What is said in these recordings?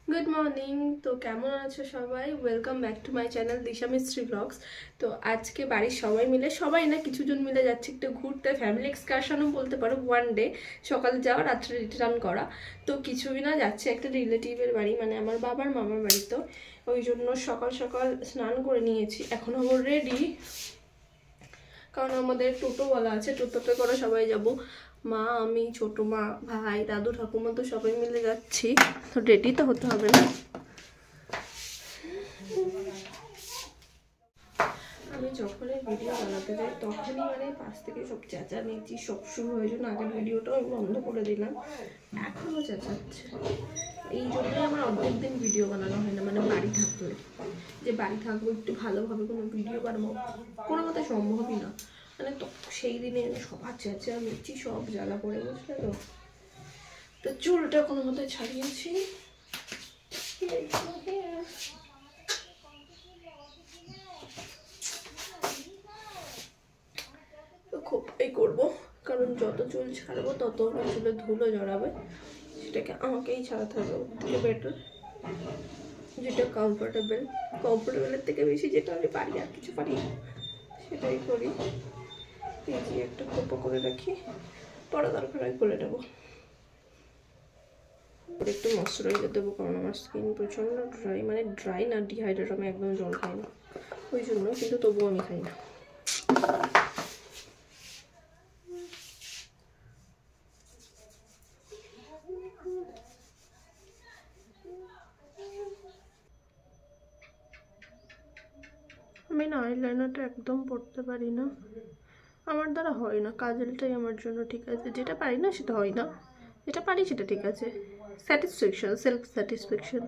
Good morning. तो केमन आछो सबाई? Welcome back to my channel Disha mystery blogs. तो आज के बाड़ीर सबाई मिले सबाई ना किछुजन मिले जाच्छे एकटु घुरते, फैमिली एक्सकार्शनও बोलते पारो, वन डे सकाले जाओया रात्रे रिटार्न करा। तो किछुई ना जाच्छे एकटा रिलेटिवेर बाड़ी, माने आमार बाबार मामार बाड़ी। तो ओई जोन्नो सकाल सकाल स्नान करे नियेछि, एखन हबो रेडी, कारण आमादेर টোটোওয়ালা আছে, টোটোতে করে সবাই যাব। মা, আমি, ছোট মা, ভাই, দাদু, ঠাকুমা তো সবাই মিলে যাচ্ছি। তো রেডি তো হতে হবে না? আমি যখনই ভিডিও বানাতে যাই তখনই মানে পাশ থেকে সব চেঁচামেচি সব শুরু হয়ে যায়। আগের ভিডিওটাও আমি বন্ধ করে দিলাম, এখনও চেঁচাচ্ছে। এই জন্যই আমার অর্ধেক দিন ভিডিও বানানো হয় না, মানে বাড়ি থাকলে। যে বাড়ি থাকবো একটু ভালোভাবে কোনো ভিডিও বানাবো কোনো মতে সম্ভবই না, মানে তো সেই দিনে সবার চেঁচামেচি সব জ্বালা পড়ে, বুঝলে তো। তো চুলটা কোনো মতে ছাড়িয়েছি, খোপাই করবো, কারণ যত চুল ছাড়বো তত আমার চুলে ধুলো জড়াবে, সেটাকে আমাকেই ছাড়াতে হবে। ওর থেকে বেটার যেটা কমফোর্টেবলের থেকে বেশি যেটা আমি পারি, আর কিছু পারি সেটাই করি। এই যে একটা খোপা করে রাখি, পরে দরকার হয় করে নেবো। একটু ময়শ্চারাইজার দেবো, কারণ আমার স্কিন প্রচণ্ড ড্রাই, মানে ড্রাই না ডিহাইড্রেট, আমি একদম জল খাই না ওই জন্য, কিন্তু তবুও আমি খাই না। আমি না আইলাইনারটা একদম পড়তে পারি না, আমার দ্বারা হয় না। কাজলটাই আমার জন্য ঠিক আছে, যেটা পারি না সেটা হয় না, যেটা পারি সেটা ঠিক আছে। স্যাটিসফ্যাকশন, সেলফ স্যাটিসফ্যাকশন,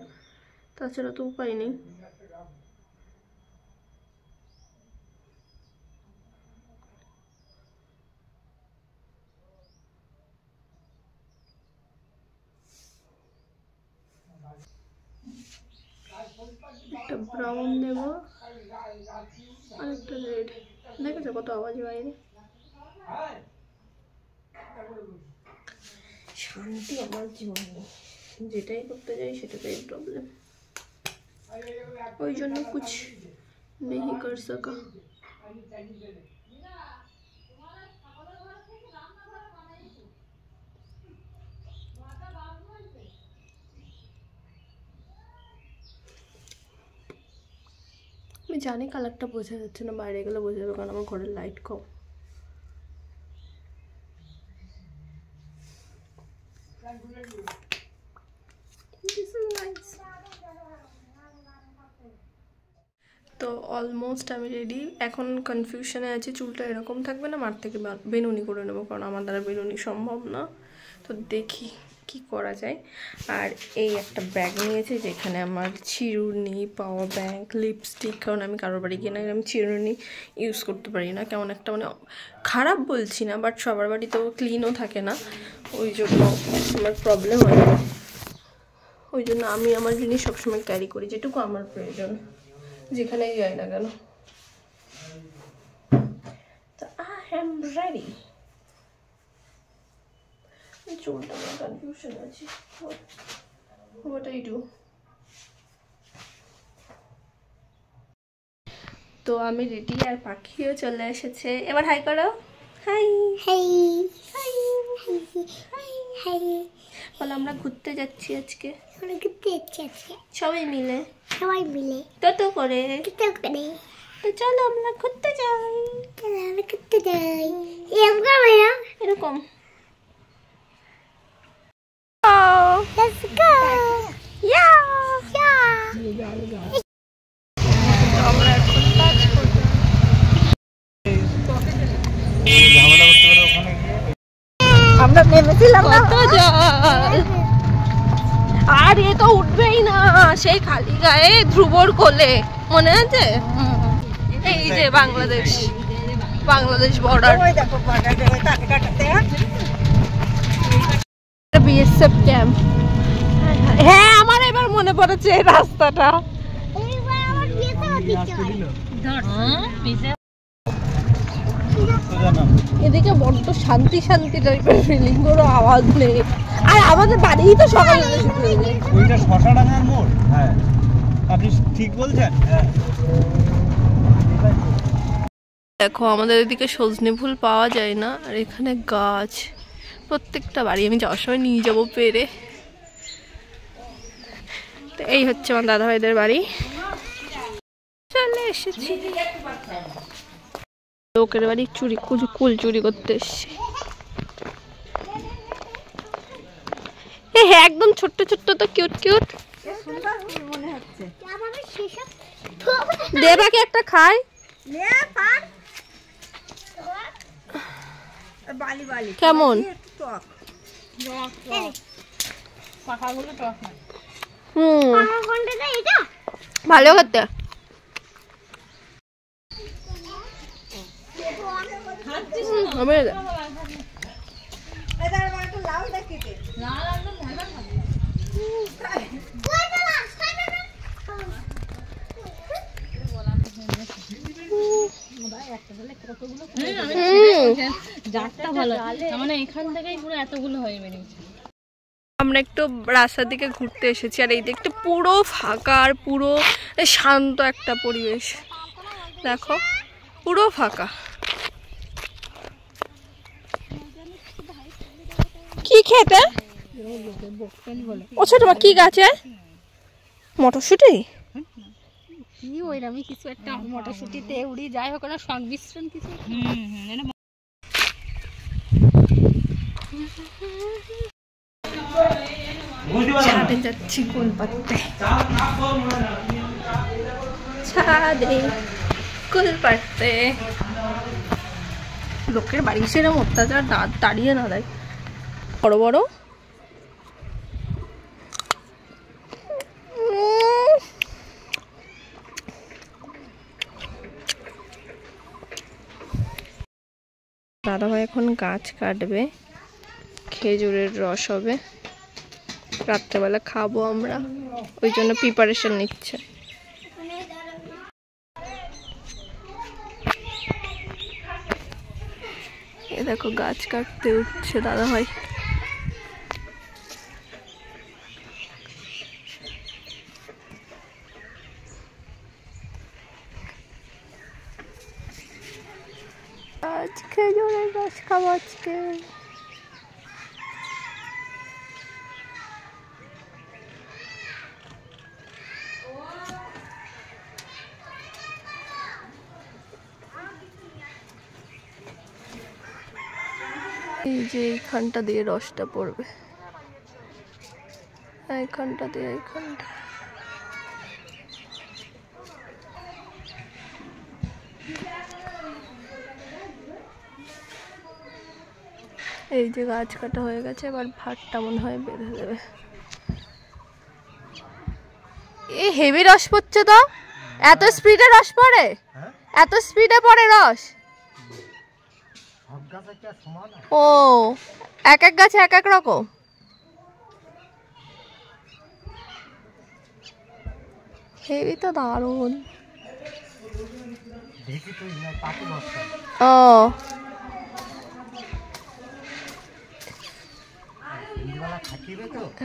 তাছাড়া তো উপায় নেই। একটা ব্রাউন দেব আর একটা রেড। দেখেছো কত আওয়াজ বাইরে? শান্তি আমার জীবনে, যেটাই করতে যাই সেটাতেই প্রবলেম, ওই জন্য কুছ নেই কর সকা। আমি জানি কালারটা বোঝা যাচ্ছে না, বাইরে গেলে বোঝা যাবে, কারণ আমার ঘরের লাইট কম। তো অলমোস্ট আমি রেডি। এখন কনফিউশনে আছি, চুলটা এরকম থাকবে না মার থেকে বেনুনি করে নেবো, কারণ আমার দ্বারা বেনুনি সম্ভব না। তো দেখি কি করা যায়। আর এই একটা ব্যাগ নিয়েছি, যেখানে আমার চিরুনি, পাওয়ার ব্যাংক, লিপস্টিক, কারণ আমি কারোর বাড়ি গিয়ে না আমি চিরুনি ইউজ করতে পারি না, কেমন একটা মানে খারাপ বলছি না, বাট সবার বাড়ি তো ক্লিনও থাকে না, ওই জন্য আমার প্রবলেম হয়। ওই জন্য আমি আমার জিনিস সবসময় ক্যারি করি, যেটুকু আমার প্রয়োজন, যেখানেই যাই না কেন। তো আই এম রেডি। চুলটা আমার কনফিউশন আছে, হোয়াট আই ডু। তো আমি রেডি, আর পাখিও চলে এসেছে। এবার হাই করো। High high high high. বলো আমরা ঘুরতে যাচ্ছি আজকে, সবাই মিলে টোটো করে। তো চলো আমরা ঘুরতে যাই, এরকম। Let's go. Yeah. আমরা এখন কাজ করব। আমরা নেমেছিলাম না, কত জল, আর এ তো উঠবেই না, সেই খালি গায়ে ধ্রুবর কোলে, মনে আছে? এই যে বাংলাদেশ বর্ডার, বিএসএফ ক্যাম্প। হ্যাঁ আমার এবার মনে পড়েছে এই রাস্তাটা। এদিকে বড্ড শান্তি শান্তি টাইপের ফিলিং, কোনো আওয়াজ নেই। আর আমাদের বাড়িই তো সকালে শুরু হয়ে যায়। ওইটা শশাডাঙ্গার মোড়। হ্যাঁ আপনি ঠিক বলছেন। হ্যাঁ দেখো আমাদের এদিকে সজনে ফুল পাওয়া যায় না, আর এখানে গাছ প্রত্যেকটা বাড়ি। আমি যাওয়ার সময় নিয়ে যাবো পেরে। তো এই হচ্ছে আমার দাদা ভাইদের বাড়ি, চলে এসেছি। লোকের বাড়ি চুরি কুল চুরি করতে এসছি। হ্যাঁ একদম ছোট্ট ছোট্ট তো কিউট কিউট। দেবাকে একটা খায় কেমন? ভালো খেতে। আমরা একটু রাস্তার দিকে ঘুরতে এসেছি, আর এই দিকটা পুরো ফাঁকা আর পুরো শান্ত একটা পরিবেশ। দেখো পুরো ফাঁকা। কি খেতে? ও ছোট মা কি গাছে? মটরশুঁটি? কি ওইরকমই কিছু একটা, মটরশুঁটিতে উড়ি যাই হোক না, সংমিশ্রণ কিছু। ছাদে যাচ্ছি কুল পাড়তে। ছাদে কুল পাড়তে। লোকের বাড়ি সেরকম অত্যাচার দাঁড়িয়ে না দেয়, বড় বড়। দাদাভাই এখন গাছ কাটবে, খেজুরের রস হবে, রাত্রেবেলা খাবো আমরা, ওই জন্য প্রিপারেশন নিচ্ছে। এ দেখো গাছ কাটতে উঠছে দাদাভাই। আজ খেজুরের রস খাবো আজকে। এই যে এইখানটা দিয়ে রসটা পড়বে, এইখানটা দিয়ে এইখানটা। এই যে গাছ কাটা হয়ে গেছে, এবার ভাতটা মনে হয় বেঁধে দেবে। এই হেভি রস পড়ছে তো, এত স্পিডে রস পড়ে? এত স্পিডে পড়ে রস? ও এক এক গাছে এক এক রকম। হেভি তো, দারুণ। ও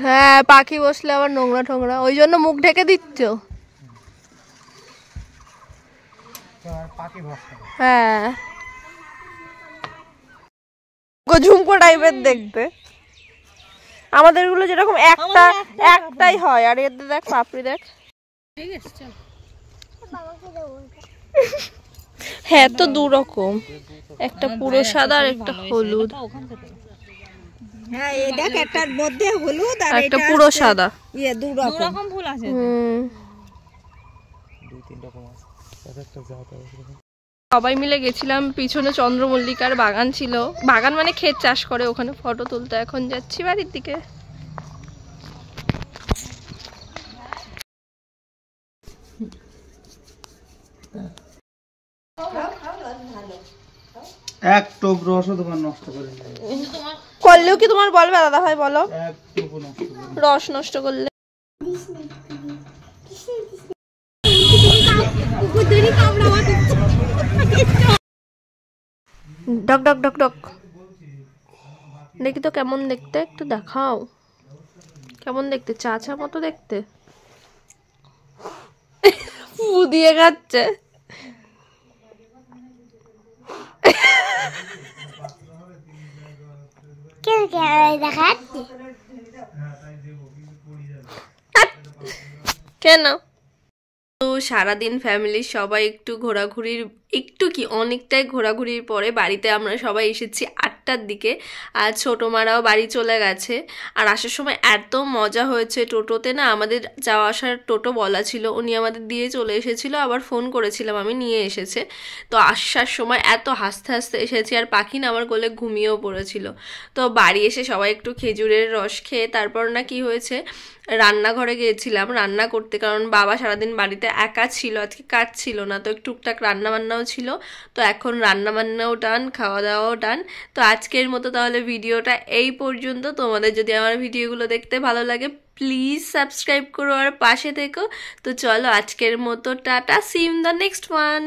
হ্যাঁ, পাখি বসলে আবার নোংরা টোংরা, ওই জন্য মুখ ঢেকে দিচ্ছ। হ্যাঁ ঝুমকো টাইপের দেখতে। আমাদের গুলো যেরকম একটাই হয়, আর এদের দেখ পাপড়ি দেখ। হ্যাঁ তো দু রকম, একটা পুরো সাদা আর একটা হলুদ। হ্যাঁ এই দেখ, একটার মধ্যে হলুদ আর একটা পুরো সাদা। ইয়ে দু রকম ফুল আছে। দুই তিন রকম আছে। সবাই মিলে গেছিলাম, পিছনে চন্দ্রমল্লিকার বাগান ছিল, বাগান মানে ক্ষেত চাষ করে, ওখানে ফটো তুলতে। এখন যাচ্ছি বাড়ির দিকে। এক টোপ রসও তোমার নষ্ট করে করলেও কি তোমার বলবে দাদা ভাই? বলো, এক টোপ নষ্ট করে রস নষ্ট করলে। ডক ডক ডক ডক। দেখি তো কেমন দেখতে, একটু দেখাও কেমন দেখতে, চা চা মতো দেখতে। ফু দিয়ে খাচ্ছে। কেন? তো সারাদিন ফ্যামিলির সবাই একটু ঘোরাঘুরির, একটু কি অনেকটাই ঘোরাঘুরির পরে বাড়িতে আমরা সবাই এসেছি 8টার দিকে। আর ছোটো মারাও বাড়ি চলে গেছে। আর আসার সময় এত মজা হয়েছে, টোটোতে না আমাদের যাওয়া আসার টোটো বলা ছিল, উনি আমাদের দিয়ে চলে এসেছিলো, আবার ফোন করেছিলাম আমি, নিয়ে এসেছে। তো আসার সময় এত হাসতে হাসতে এসেছি, আর পাখি না আমার কোলে ঘুমিয়েও পড়েছিল। তো বাড়ি এসে সবাই একটু খেজুরের রস খেয়ে তারপর না কি হয়েছে, রান্নাঘরে গিয়েছিলাম রান্না করতে, কারণ বাবা সারাদিন বাড়িতে একা ছিল, আজকে কাজ ছিল না, তো টুকটাক রান্নাবান্নাও ছিল। তো এখন রান্নাবান্নাও ডান, খাওয়া দাওয়াও ডান। তো আজকের মতো তাহলে ভিডিওটা এই পর্যন্ত। তোমাদের যদি আমার ভিডিওগুলো দেখতে ভালো লাগে প্লিজ সাবস্ক্রাইব করো আর পাশে থেকো। তো চলো আজকের মতো tata, see you in the next one.